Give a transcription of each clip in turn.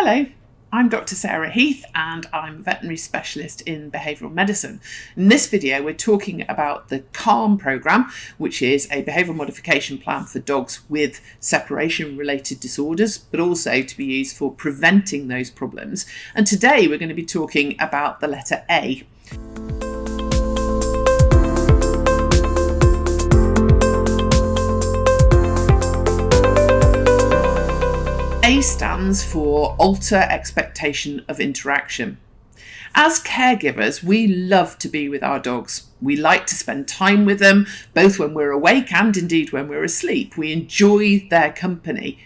Hello, I'm Dr. Sarah Heath and I'm a veterinary specialist in behavioural medicine. In this video we're talking about the CALM programme, which is a behavioural modification plan for dogs with separation related disorders, but also to be used for preventing those problems. And today we're going to be talking about the letter A. A stands for alter expectation of interaction. As caregivers, we love to be with our dogs. We like to spend time with them, both when we're awake and indeed when we're asleep. We enjoy their company.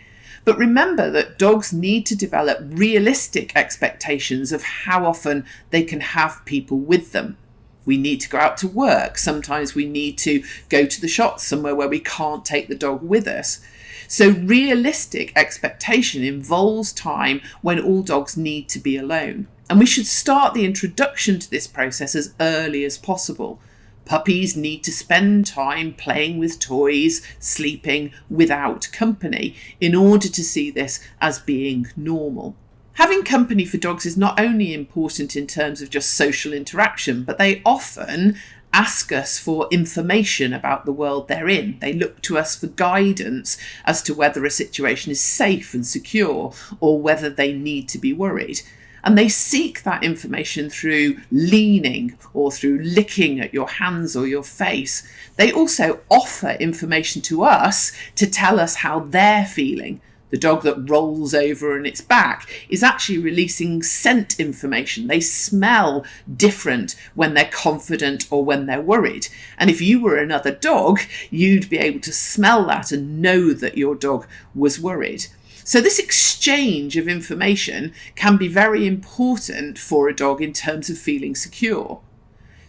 But remember that dogs need to develop realistic expectations of how often they can have people with them. We need to go out to work. Sometimes we need to go to the shops somewhere where we can't take the dog with us. So realistic expectation involves time when all dogs need to be alone. And we should start the introduction to this process as early as possible. Puppies need to spend time playing with toys, sleeping without company in order to see this as being normal. Having company for dogs is not only important in terms of just social interaction, but they often ask us for information about the world they're in. They look to us for guidance as to whether a situation is safe and secure or whether they need to be worried. And they seek that information through leaning or through licking at your hands or your face. They also offer information to us to tell us how they're feeling. The dog that rolls over on its back is actually releasing scent information. They smell different when they're confident or when they're worried. And if you were another dog, you'd be able to smell that and know that your dog was worried. So this exchange of information can be very important for a dog in terms of feeling secure.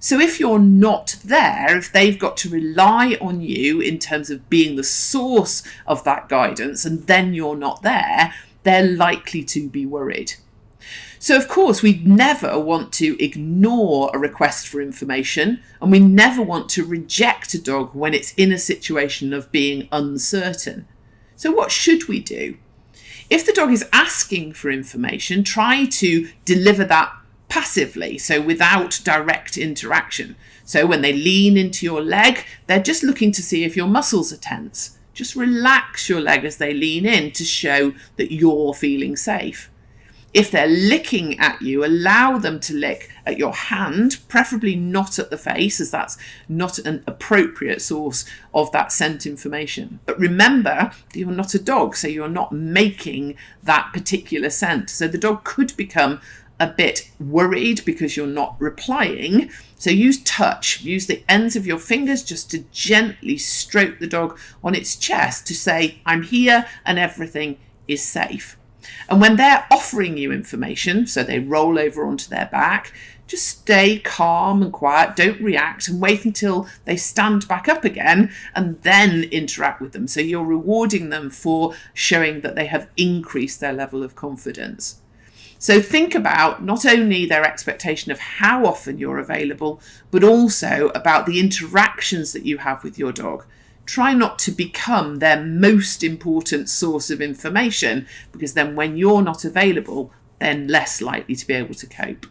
So if you're not there, if they've got to rely on you in terms of being the source of that guidance and then you're not there, they're likely to be worried. So of course, we never want to ignore a request for information, and we never want to reject a dog when it's in a situation of being uncertain. So what should we do? If the dog is asking for information, try to deliver that passively, so without direct interaction. So when they lean into your leg, they're just looking to see if your muscles are tense. Just relax your leg as they lean in to show that you're feeling safe. If they're licking at you, allow them to lick at your hand, preferably not at the face, as that's not an appropriate source of that scent information. But remember, you're not a dog, so you're not making that particular scent. So the dog could become a bit worried because you're not replying. So use touch, use the ends of your fingers just to gently stroke the dog on its chest to say, I'm here and everything is safe. And when they're offering you information, so they roll over onto their back, just stay calm and quiet, don't react, and wait until they stand back up again and then interact with them. So you're rewarding them for showing that they have increased their level of confidence. So think about not only their expectation of how often you're available, but also about the interactions that you have with your dog. Try not to become their most important source of information, because then when you're not available, they're less likely to be able to cope.